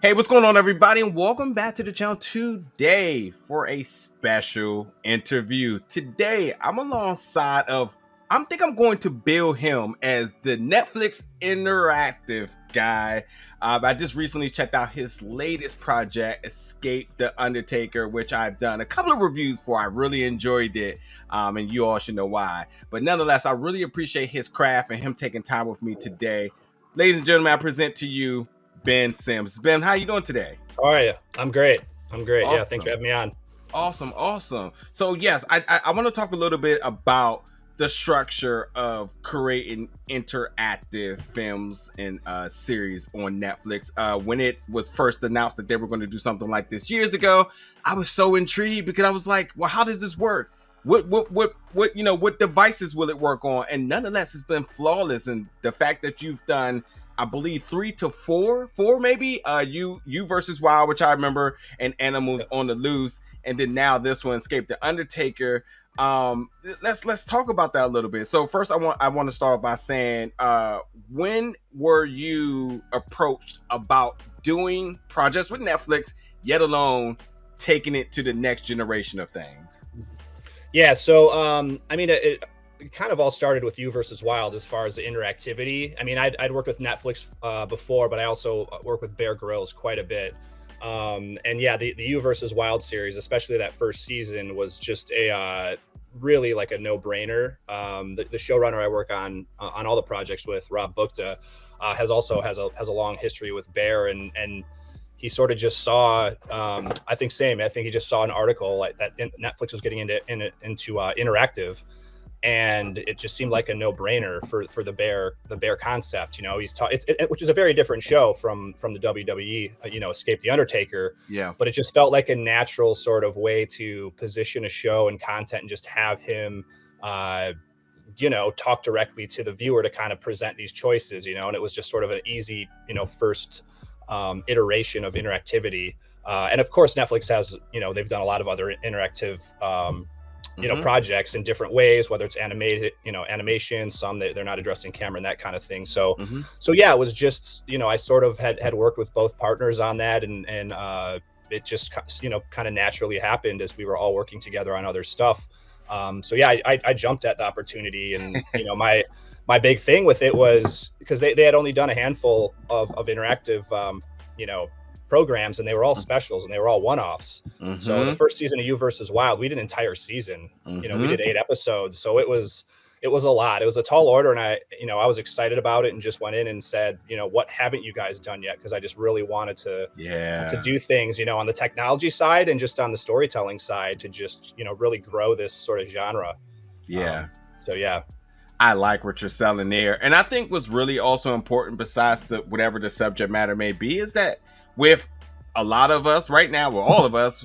Hey, what's going on, everybody? And welcome back to the channel today for a special interview. Today, I'm alongside of, I'm going to bill him as the Netflix interactive guy. I just recently checked out his latest project, Escape the Undertaker, which I've done a couple of reviews for. I really enjoyed it, and you all should know why. But nonetheless, I really appreciate his craft and him taking time with me today. Ladies and gentlemen, I present to you Ben Sims. Ben, how you doing today? How are you? I'm great. Yeah, thanks for Awesome. having me on. Awesome. So yes, I want to talk a little bit about the structure of creating interactive films and series on Netflix. When it was first announced that they were going to do something like this years ago, I was so intrigued because I was like, well, how does this work? What devices will it work on? And nonetheless, it's been flawless. And the fact that you've done, I believe, four maybe, you versus Wild, which I remember, and Animals on the Loose, and then now this one, Escape the Undertaker. Let's talk about that a little bit. So first, I want to start by saying, when were you approached about doing projects with Netflix, yet alone taking it to the next generation of things? Yeah, so I mean, it kind of all started with You versus Wild as far as the interactivity. I mean, I'd worked with Netflix before, but I also work with Bear Grylls quite a bit. And yeah, the You versus Wild series, especially that first season, was just a really like a no-brainer. The showrunner I work on all the projects with, Rob Bookta, has a long history with Bear, and he sort of just saw, I think he just saw an article like that Netflix was getting into interactive, and it just seemed like a no-brainer for the bear concept. You know, which is a very different show from the WWE, Escape the Undertaker. Yeah. But it just felt like a natural sort of way to position a show and content and just have him talk directly to the viewer to kind of present these choices, and it was just sort of an easy, first iteration of interactivity. And of course, Netflix has, they've done a lot of other interactive, projects in different ways, whether it's animated, animation, some they're not addressing camera and that kind of thing. So, so yeah, it was just, I sort of had worked with both partners on that, and it just, kind of naturally happened as we were all working together on other stuff. So yeah, I jumped at the opportunity, and my big thing with it was because they had only done a handful of interactive, programs, and they were all specials and they were all one-offs. So the first season of You versus Wild, we did an entire season. We did 8 episodes, so it was a lot. It was a tall order, and I was excited about it and just went in and said, what haven't you guys done yet? Because I just really wanted to do things, on the technology side and just on the storytelling side to just, really grow this sort of genre. So yeah. I like what you're selling there. And I think what's really also important, besides whatever the subject matter may be, is that with a lot of us right now, well, all of us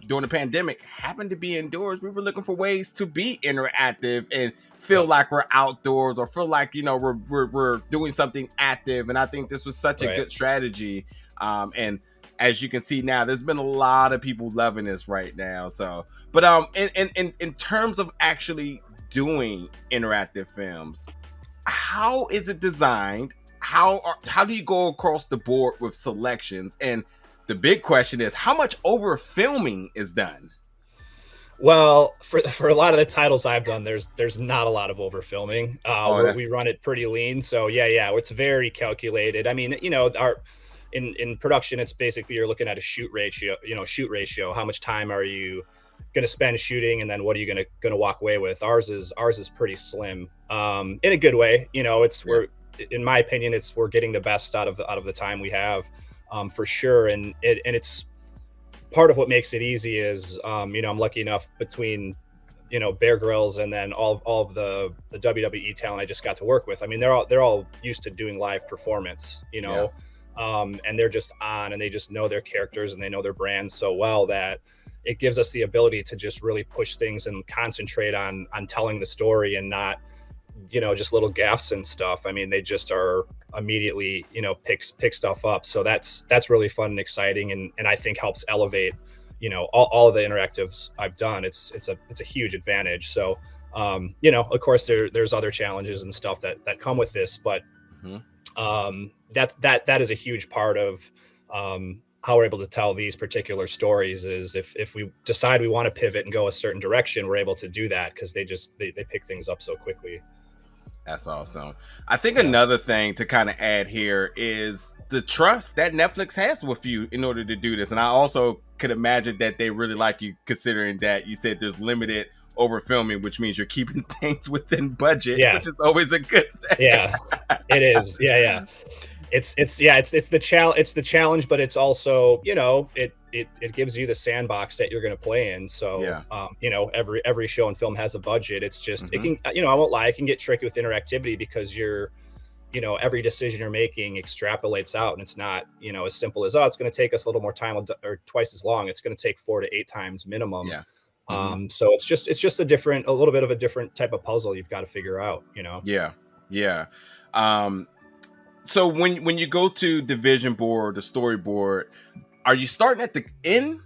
during the pandemic happen to be indoors, we were looking for ways to be interactive and feel like we're outdoors, or feel like, we're doing something active. And I think this was such a good strategy. And as you can see now, there's been a lot of people loving this right now. So, but in terms of actually doing interactive films, how is it designed? How do you go across the board with selections? And the big question is, how much over filming is done? Well, for a lot of the titles I've done, there's not a lot of over filming. We run it pretty lean, so yeah, it's very calculated. I mean, in production, it's basically you're looking at a shoot ratio. How much time are you going to spend shooting, and then what are you going to walk away with? Ours is pretty slim, in a good way. We're, in my opinion, we're getting the best out of the time we have, for sure. And it's part of what makes it easy is, I'm lucky enough between, Bear Grylls and then all of the WWE talent I just got to work with. I mean, they're all used to doing live performance, and they're just on, and they just know their characters and they know their brands so well that it gives us the ability to just really push things and concentrate on telling the story, and not, just little gaffes and stuff. I mean, they just are immediately, pick stuff up. So that's really fun and exciting, and I think helps elevate, all of the interactives I've done. It's a huge advantage. So, of course there's other challenges and stuff that come with this, but that is a huge part of how we're able to tell these particular stories is if we decide we want to pivot and go a certain direction, we're able to do that because they pick things up so quickly. That's awesome. I think another thing to kind of add here is the trust that Netflix has with you in order to do this. And I also could imagine that they really like you, considering that you said there's limited over filming, which means you're keeping things within budget, which is always a good thing. Yeah, it is. Yeah. It's the challenge, but it's also, it gives you the sandbox that you're going to play in. So, every show and film has a budget. It's just, it can, I won't lie, it can get tricky with interactivity because every decision you're making extrapolates out, and it's not, as simple as, it's going to take us a little more time or twice as long. It's going to take 4 to 8 times minimum. Yeah. So it's just a little bit of a different type of puzzle you've got to figure out, Yeah. So when you go to the vision board, the storyboard, are you starting at the end,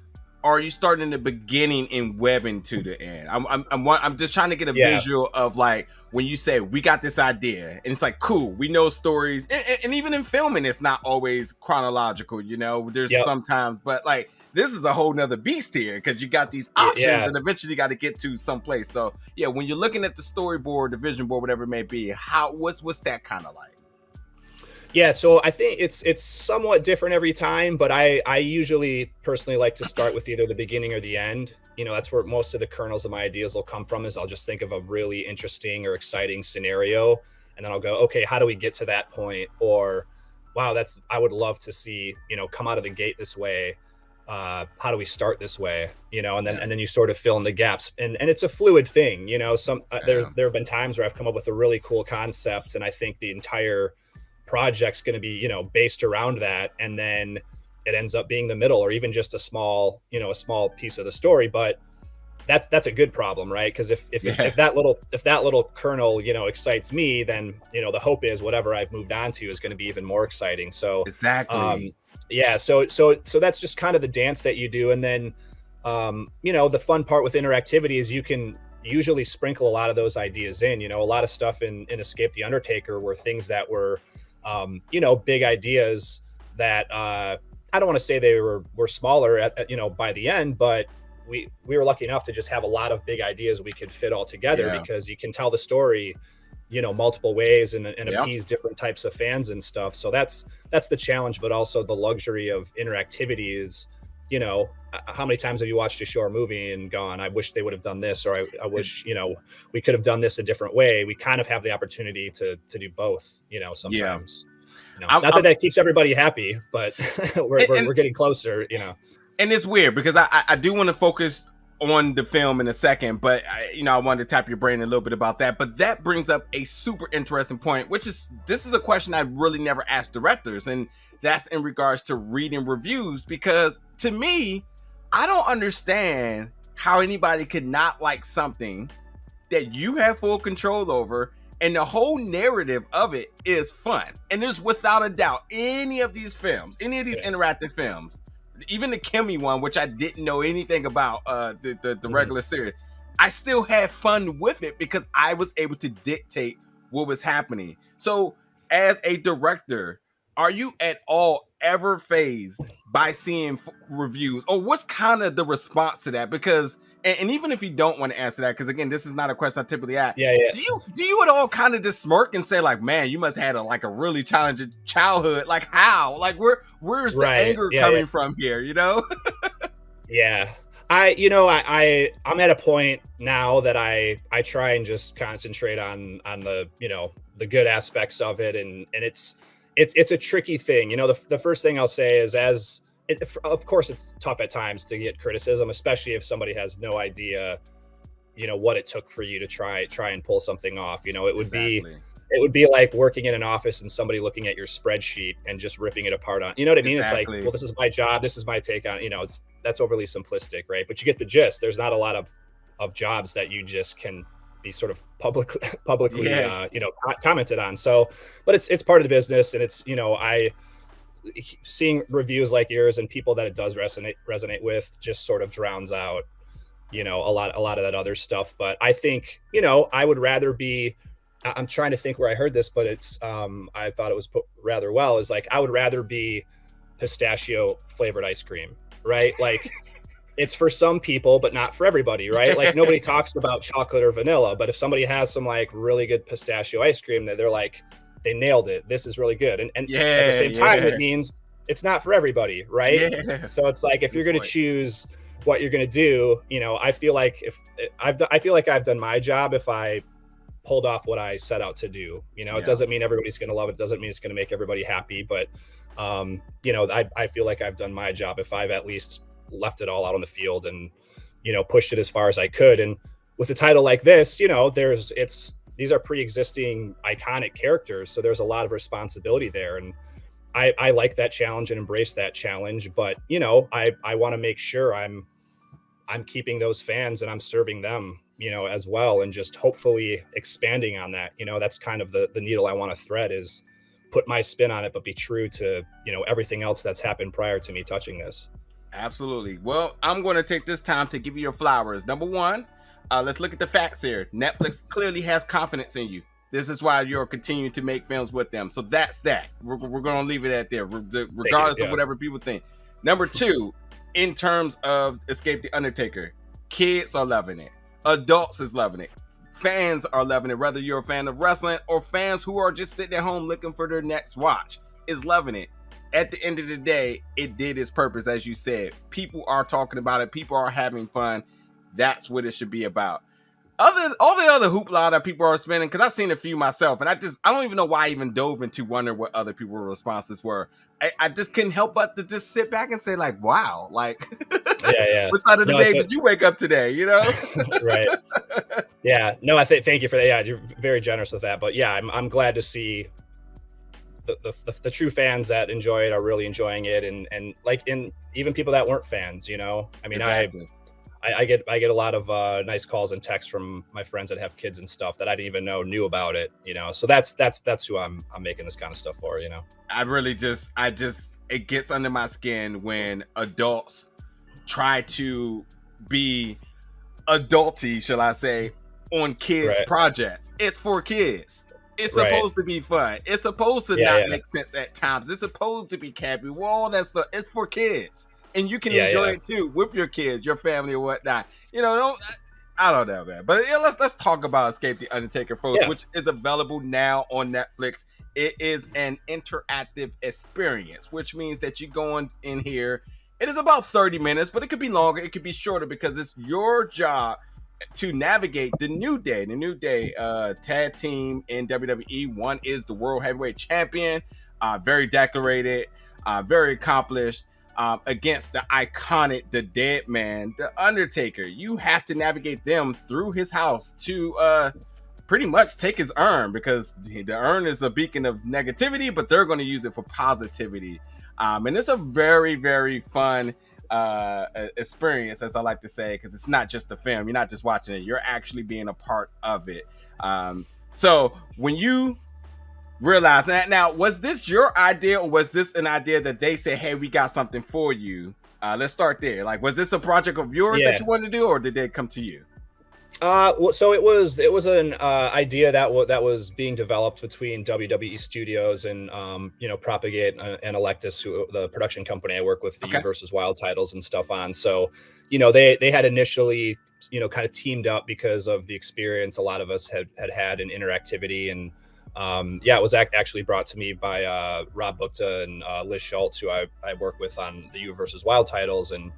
or are you starting in the beginning and webbing to the end? I'm just trying to get a visual of, like, when you say we got this idea, and it's like, cool, we know stories, and even in filming, it's not always chronological. There's sometimes, but like this is a whole nother beast here because you got these options, and eventually you got to get to someplace. So when you're looking at the storyboard, the vision board, whatever it may be, what's that kind of like? Yeah, so I think it's somewhat different every time, but I usually personally like to start with either the beginning or the end. That's where most of the kernels of my ideas will come from, is I'll just think of a really interesting or exciting scenario, and then I'll go, okay, how do we get to that point? Or, wow, I would love to see, come out of the gate this way. How do we start this way? And then you sort of fill in the gaps, and it's a fluid thing. There have been times where I've come up with a really cool concept, and I think the entire project's going to be based around that, and then it ends up being the middle, or even just a small piece of the story. But that's a good problem, right? Because if that little kernel excites me, then the hope is whatever I've moved on to is going to be even more exciting. So exactly. So that's just kind of the dance that you do. And then the fun part with interactivity is you can usually sprinkle a lot of those ideas in. A lot of stuff in Escape the Undertaker were things that were big ideas that I don't want to say they were smaller at by the end, but we were lucky enough to just have a lot of big ideas we could fit all together, because you can tell the story multiple ways and appease different types of fans and stuff. So that's the challenge, but also the luxury of interactivity is, how many times have you watched a show or movie and gone, I wish they would have done this, or I wish we could have done this a different way. We kind of have the opportunity to do both sometimes. Not that keeps everybody happy, but we're getting closer. And it's weird because I do want to focus on the film in a second, but I wanted to tap your brain a little bit about that. But that brings up a super interesting point, which is, this is a question I really never asked directors, and that's in regards to reading reviews, because to me, I don't understand how anybody could not like something that you have full control over, and the whole narrative of it is fun. And there's, without a doubt, any of these interactive films, even the Kimmy one, which I didn't know anything about, the regular series, I still had fun with it because I was able to dictate what was happening. So as a director, are you at all ever fazed by seeing reviews, or what's kind of the response to that? Because, and even if you don't want to answer that, because again, this is not a question I typically ask. Do you at all kind of just smirk and say, like, man, you must have had a really challenging childhood? Like, how? Like, where's the anger coming from here? Yeah. I'm at a point now that I try and just concentrate on the the good aspects of it, and it's a tricky thing. The first thing I'll say is, of course, it's tough at times to get criticism, especially if somebody has no idea, what it took for you to try and pull something off. It would be like working in an office and somebody looking at your spreadsheet and just ripping it apart on, you know what I mean? Exactly. It's like, well, this is my job. This is my take on, that's overly simplistic, right? But you get the gist. There's not a lot of jobs that you just can be sort of publicly commented on. So, but it's part of the business, and it's, seeing reviews like yours and people that it does resonate with just sort of drowns out, a lot of that other stuff. But I think, I would rather be, I'm trying to think where I heard this, but it's, I thought it was put rather well, is like, I would rather be pistachio flavored ice cream, right? Like it's for some people, but not for everybody, right? Like nobody talks about chocolate or vanilla, but if somebody has some like really good pistachio ice cream, that they're like, they nailed it. This is really good. And at the Yeah, same time, yeah, it means it's not for everybody, right? yeah. So it's like if Good you're going to point. choose what you're going to do, you know, I feel like I feel like I've done my job if I pulled off what I set out to do. You know, it Yeah, doesn't mean everybody's going to love it. It doesn't mean it's going to make everybody happy, but you know, I feel like I've done my job if I've at least left it all out on the field and, you know, pushed it as far as I could. And with a title like this, you know, these are pre-existing iconic characters, so there's a lot of responsibility there. And I like that challenge and embrace that challenge, but you know, I want to make sure I'm keeping those fans and I'm serving them, you know, as well, and just hopefully expanding on that. You know, that's kind of the needle I want to thread, is put my spin on it, but be true to, you know, everything else that's happened prior to me touching this. absolutely. Well, I'm going to take this time to give you your flowers. Number one, let's look at the facts here. Netflix clearly has confidence in you. This is why you're continuing to make films with them. So that's that. We're going to leave it at there, regardless of whatever people think. Number two, in terms of Escape the Undertaker, kids are loving it. Adults is loving it. Fans are loving it. Whether you're a fan of wrestling or fans who are just sitting at home looking for their next watch, is loving it. At the end of the day, it did its purpose, as you said. People are talking about it. People are having fun. That's what it should be about. All the other hoopla that people are spending, because I've seen a few myself, and I don't even know why I even dove into wonder what other people's responses were. I just couldn't help but to just sit back and say, like, wow, like, Yeah. what side of the bed did you wake up today, you know? Right. Yeah, no, thank you for that. Yeah, you're very generous with that. But yeah, I'm glad to see the true fans that enjoy it are really enjoying it, and like, in even people that weren't fans, you know. I mean, Exactly. I get a lot of nice calls and texts from my friends that have kids and stuff that I didn't even know knew about it, you know. So that's who I'm making this kind of stuff for, you know. It gets under my skin when adults try to be adulty, shall I say, on kids' projects. It's for kids. It's supposed to be fun. It's supposed to not make sense at times. It's supposed to be campy. Well, all that stuff. It's for kids. And you can enjoy it too with your kids, your family, or whatnot. You know, I don't know, man. But yeah, let's talk about Escape the Undertaker, folks, which is available now on Netflix. It is an interactive experience, which means that you go in here. It is about 30 minutes, but it could be longer. It could be shorter, because it's your job to navigate the New Day. The New Day tag team in WWE. One is the World Heavyweight Champion, very decorated, very accomplished. Against the iconic, the dead man, the Undertaker. You have to navigate them through his house to pretty much take his urn, because the urn is a beacon of negativity, but they're going to use it for positivity. And it's a very, very fun experience, as I like to say, because it's not just a film. You're not just watching it. You're actually being a part of it. So when you realize that, now, was this your idea, or was this an idea that they said, hey, we got something for you? Let's start there. Like, was this a project of yours that you wanted to do, or did they come to you? Well, so it was an idea that was being developed between WWE Studios and you know, Propagate and Electus, who, the production company I work with, the U versus Wild titles and stuff on. So, you know, they had initially, you know, kind of teamed up because of the experience a lot of us had in interactivity. And it was actually brought to me by Rob Bukta and Liz Schultz, who I work with on the U versus Wild titles. And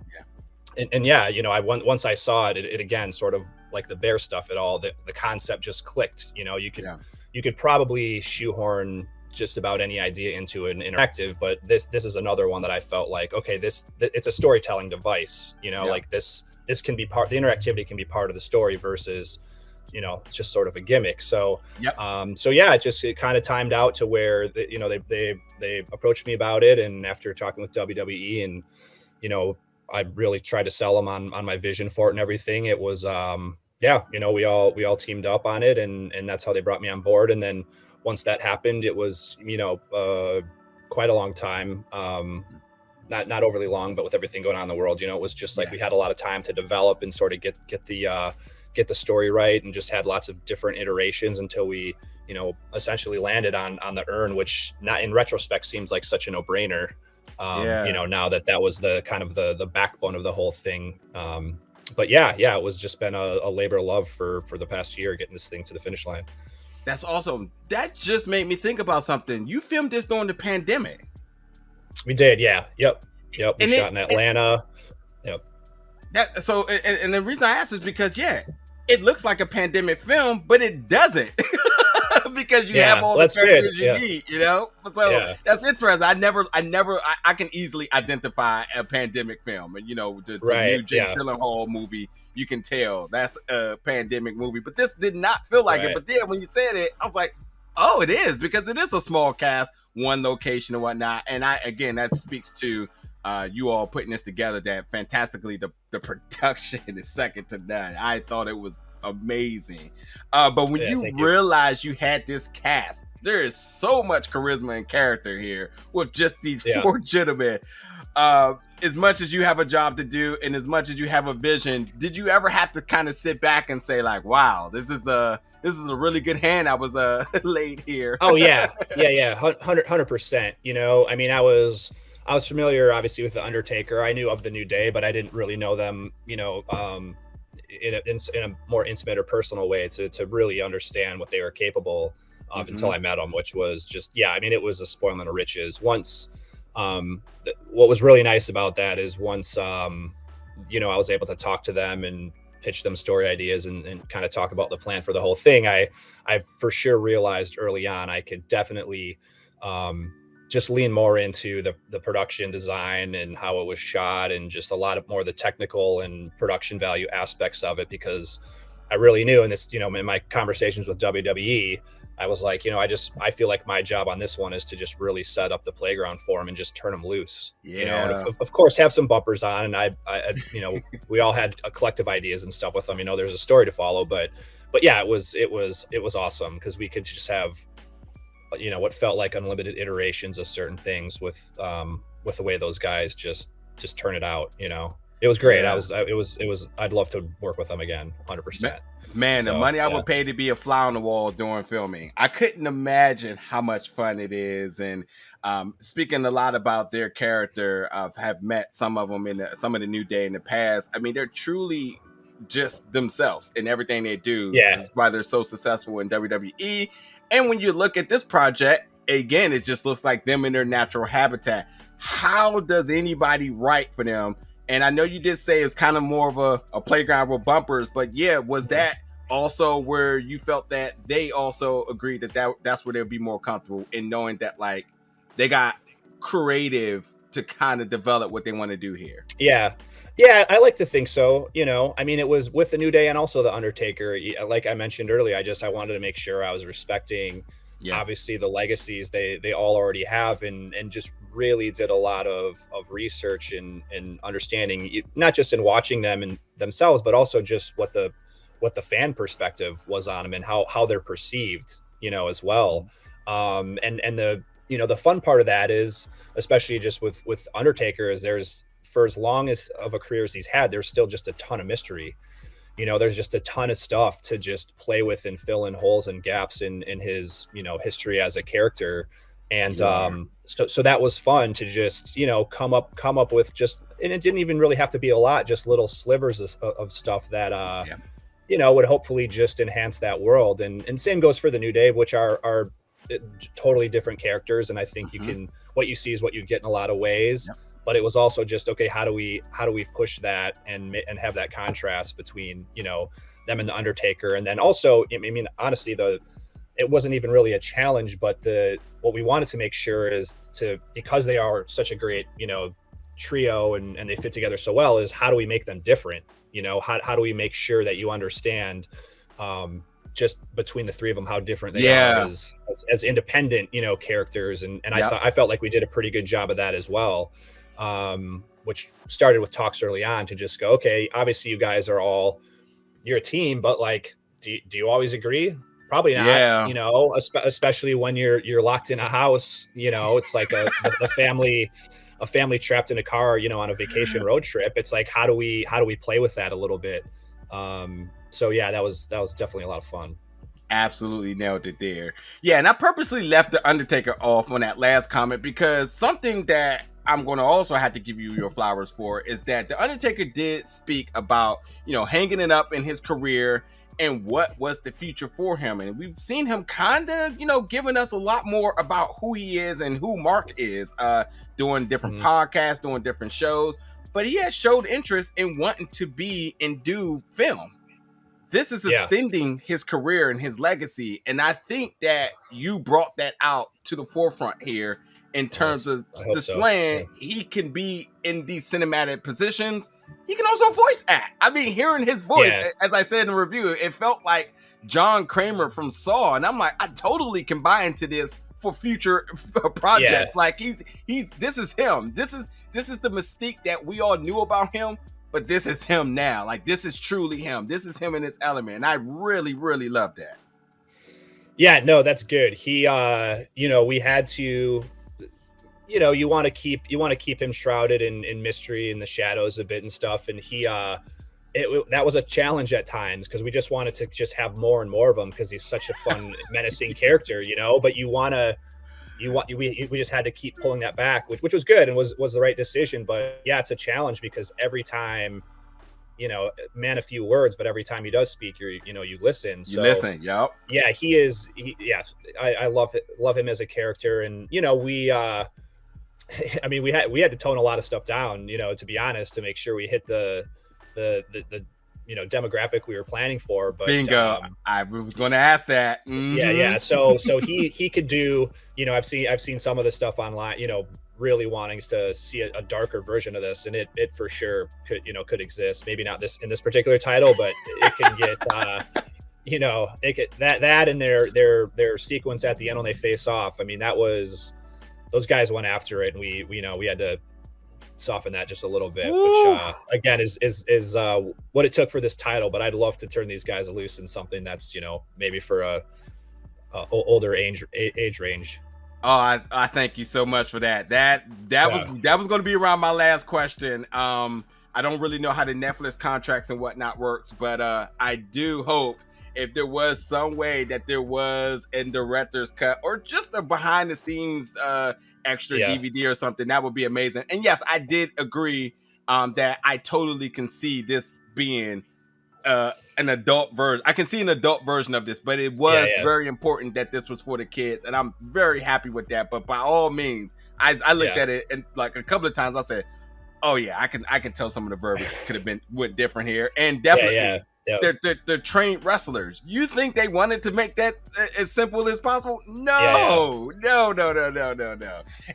you know, once I saw it, it again, sort of like the Bear stuff, the concept just clicked. You know, you could probably shoehorn just about any idea into an interactive, but this is another one that I felt like, okay, it's a storytelling device. You know, like this can be the interactivity can be part of the story versus, you know, just sort of a gimmick. So it kind of timed out to where you know, they approached me about it, and after talking with WWE, and you know, I really tried to sell them on my vision for it and everything. It was you know, we all teamed up on it, and that's how they brought me on board. And then once that happened, it was, you know, quite a long time, not overly long, but with everything going on in the world, you know, it was just like we had a lot of time to develop and sort of get the story right, and just had lots of different iterations until we, you know, essentially landed on the urn, which not in retrospect seems like such a no-brainer. Now that was the kind of the backbone of the whole thing. But yeah, it was just been a labor of love for the past year, getting this thing to the finish line. That's awesome. That just made me think about something. You filmed this during the pandemic. We did, yeah. Yep. We shot in Atlanta. Yep. And the reason I asked is because it looks like a pandemic film, but it doesn't. Because you have all the characters you need, So that's interesting. I can easily identify a pandemic film, and the new Jake Gyllenhaal movie. You can tell that's a pandemic movie, but this did not feel like it. But then when you said it, I was like, oh, it is, because it is a small cast, one location and whatnot. And that speaks to you all putting this together. That fantastically, the production is second to none. I thought it was amazing. But when you realize you had this cast, there is so much charisma and character here with just these four gentlemen. As much as you have a job to do and as much as you have a vision, did you ever have to kind of sit back and say like, wow, this is a really good hand I was laid here? Oh yeah 100%. I mean, I was familiar obviously with the Undertaker. I knew of the New Day, but I didn't really know them in a more intimate or personal way to really understand what they were capable of until I met them, which was just it was a spoiling of riches. Once what was really nice about that is once I was able to talk to them and pitch them story ideas and kind of talk about the plan for the whole thing, I for sure realized early on I could definitely just lean more into the production design and how it was shot, and just a lot of more the technical and production value aspects of it, because I really knew in this, in my conversations with WWE, I was like, I feel like my job on this one is to just really set up the playground for them and just turn them loose. And of course have some bumpers on, and I we all had a collective ideas and stuff with them. There's a story to follow, but yeah, it was awesome because we could just have what felt like unlimited iterations of certain things with the way those guys just turn it out. It was great. I'd love to work with them again, 100%. Man, the money I would pay to be a fly on the wall during filming, I couldn't imagine how much fun it is. And speaking a lot about their character, have met some of them in some of the New Day in the past. I mean, they're truly just themselves in everything they do. That's why they're so successful in WWE. And when you look at this project, again, it just looks like them in their natural habitat. How does anybody write for them? And I know you did say it's kind of more of a playground with bumpers, but was that also where you felt that they also agreed that's where they'll be more comfortable in knowing that like they got creative to kind of develop what they want to do here? Yeah, I like to think so. I mean, it was with the New Day and also the Undertaker. Like I mentioned earlier, I wanted to make sure I was respecting obviously the legacies they all already have, and just really did a lot of research and understanding, not just in watching them and themselves, but also just what the fan perspective was on them and how they're perceived, as well. And the fun part of that is, especially just with Undertaker, is there's, for as long as of a career as he's had, there's still just a ton of mystery. There's just a ton of stuff to just play with and fill in holes and gaps in his, history as a character. And so that was fun to just, come up with just, and it didn't even really have to be a lot, just little slivers of stuff that, would hopefully just enhance that world. And same goes for the New Day, which are totally different characters. And I think you can, what you see is what you get in a lot of ways. But it was also just, okay, how do we push that and have that contrast between, them and the Undertaker? And then also, I mean, honestly, it wasn't even really a challenge, but what we wanted to make sure is because they are such a great, trio and they fit together so well, is how do we make them different? How do we make sure that you understand just between the three of them how different they are as independent, characters. And I felt like we did a pretty good job of that as well. Which started with talks early on to just go, okay, obviously you guys you're a team, but like, do you always agree? Probably not, especially when you're locked in a house, it's like a family trapped in a car, on a vacation road trip. It's like, how do we play with that a little bit? So yeah, that was definitely a lot of fun. Absolutely nailed it there. Yeah, and I purposely left the Undertaker off on that last comment because something that I'm going to also have to give you your flowers for is that the Undertaker did speak about, hanging it up in his career and what was the future for him. And we've seen him kind of, giving us a lot more about who he is and who Mark is, doing different podcasts, doing different shows. But he has showed interest in wanting to be and do film. This is extending his career and his legacy. And I think that you brought that out to the forefront here in terms of displaying he can be in these cinematic positions. He can also voice act. I mean, hearing his voice, as I said in the review, it felt like John Kramer from Saw. And I'm like, I totally can buy into this for future projects. Like this is him. This is the Mystique that we all knew about him. But this is him now. Like, this is truly him. This is him in his element. And I really, really love that. Yeah, no, that's good. He, we had to, you want to keep him shrouded in mystery and the shadows a bit and stuff. And he, that was a challenge at times because we just wanted to just have more and more of him because he's such a fun, menacing character, but we just had to keep pulling that back, which was good and was the right decision. But yeah, it's a challenge because every time, man, a few words, but every time he does speak, you listen. So, you listen. Yep. Yeah, I love him as a character. And, we had to tone a lot of stuff down, to be honest, to make sure we hit the demographic we were planning for. But bingo, I was going to ask that. Yeah. So he could do, I've seen some of the stuff online, really wanting to see a darker version of this, and it for sure could exist. Maybe not in this particular title, but it can get it could, that and their sequence at the end when they face off. I mean, those guys went after it, and we had to soften that just a little bit. Woo! Which again is what it took for this title. But I'd love to turn these guys loose in something that's maybe for a older age range. Oh, I thank you so much for that. That was going to be around my last question. I don't really know how the Netflix contracts and whatnot works, but I do hope if there was some way that there was a director's cut or just a behind the scenes extra DVD or something, that would be amazing. And yes, I did agree that I totally can see this being an adult version. I can see an adult version of this, but it was very important that this was for the kids, and I'm very happy with that. But by all means, I looked at it and like a couple of times I said, oh yeah, I can tell some of the verbiage could have went different here. And definitely they're trained wrestlers. You think they wanted to make that as simple as possible? No.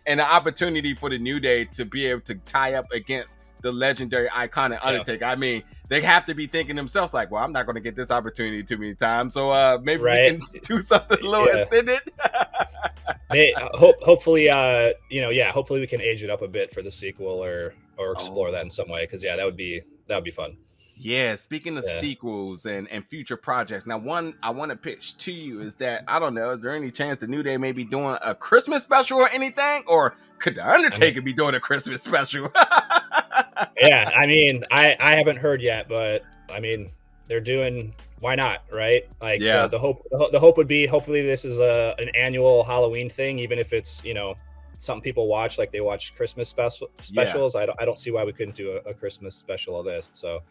And the opportunity for the New Day to be able to tie up against the legendary iconic Undertaker. I mean, they have to be thinking themselves like, well, I'm not going to get this opportunity too many times. So maybe we can do something a little extended. Hopefully, hopefully we can age it up a bit for the sequel or explore that in some way. Cause that would be fun. Yeah, speaking of sequels and future projects, now one I want to pitch to you is that, I don't know, is there any chance the New Day may be doing a Christmas special or anything? Or could the Undertaker be doing a Christmas special? Yeah, I mean, I haven't heard yet, but I mean, they're doing, why not, right? Like the hope would be, hopefully this is an annual Halloween thing, even if it's, something people watch, like they watch Christmas specials. I don't see why we couldn't do a Christmas special of this. So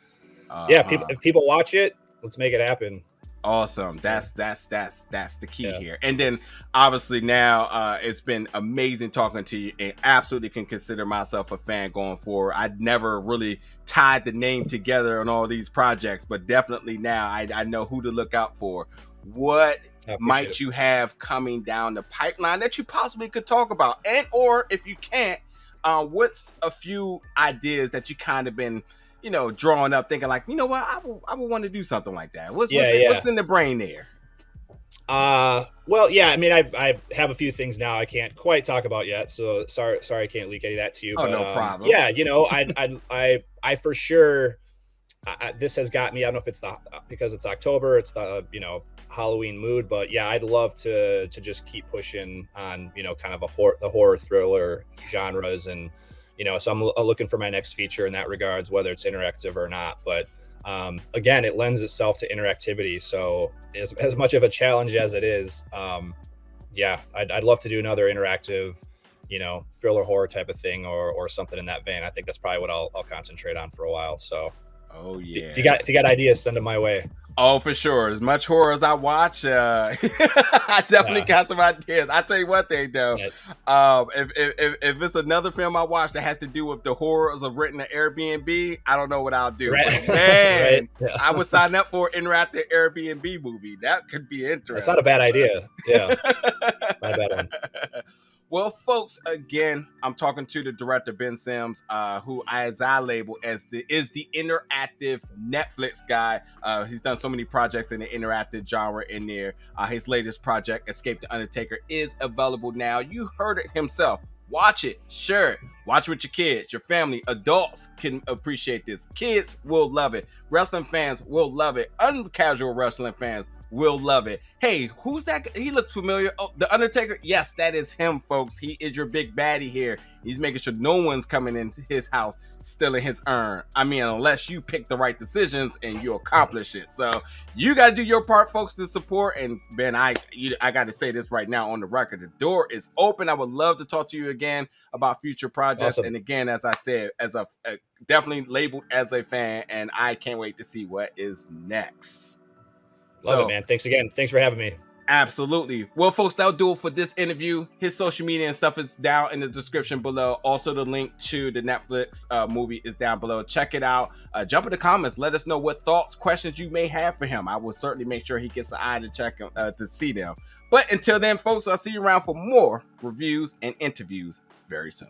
if people watch it, let's make it happen. Awesome. That's the key here. And then obviously now it's been amazing talking to you, and absolutely can consider myself a fan going forward. I'd never really tied the name together on all these projects, but definitely now I know who to look out for. What might you have coming down the pipeline that you possibly could talk about? And or if you can't, what's a few ideas that you kind of been drawing up, thinking like, what, I would want to do something like that. What's in the brain there? Well, yeah, I mean, I have a few things now I can't quite talk about yet, so sorry I can't leak any of that to you. Oh, but, no problem. Yeah, I for sure, this has got me. I don't know if it's because it's October, it's the Halloween mood, but yeah, I'd love to just keep pushing on kind of the horror thriller genres, and so I'm looking for my next feature in that regards, whether it's interactive or not. But again, it lends itself to interactivity. So as much of a challenge as it is, I'd love to do another interactive, thriller horror type of thing, or something in that vein. I think that's probably what I'll concentrate on for a while. So, oh yeah, if you got ideas, send them my way. Oh, for sure. As much horror as I watch, I definitely got some ideas. I tell you one thing though, nice. If it's another film I watch that has to do with the horrors of renting an Airbnb, I don't know what I'll do. Right. But man, right. Yeah. I would sign up for an interactive Airbnb movie. That could be interesting. That's not a bad idea. Yeah, not a bad one. Well, folks, again, I'm talking to the director Ben Sims, who as I label as the interactive Netflix guy. He's done so many projects in the interactive genre in there. His latest project, Escape the Undertaker, is available now. You heard it himself. Watch it, share it, watch it with your kids, your family. Adults can appreciate this. Kids will love it. Wrestling fans will love it. Uncasual wrestling fans will love it. Hey, who's that? He looks familiar. Oh, the Undertaker. Yes, that is him, folks. He is your big baddie here. He's making sure no one's coming into his house stealing his urn. I mean, unless you pick the right decisions and you accomplish it. So you got to do your part, folks, to support. And Ben, I got to say this right now on the record. The door is open. I would love to talk to you again about future projects. Awesome. And again, as I said, as a definitely labeled as a fan, and I can't wait to see what is next. Love it, man. Thanks again. Thanks for having me. Absolutely. Well, folks, that'll do it for this interview. His social media and stuff is down in the description below. Also, the link to the Netflix movie is down below. Check it out. Jump in the comments. Let us know what thoughts, questions you may have for him. I will certainly make sure he gets an eye to check to see them. But until then, folks, I'll see you around for more reviews and interviews very soon.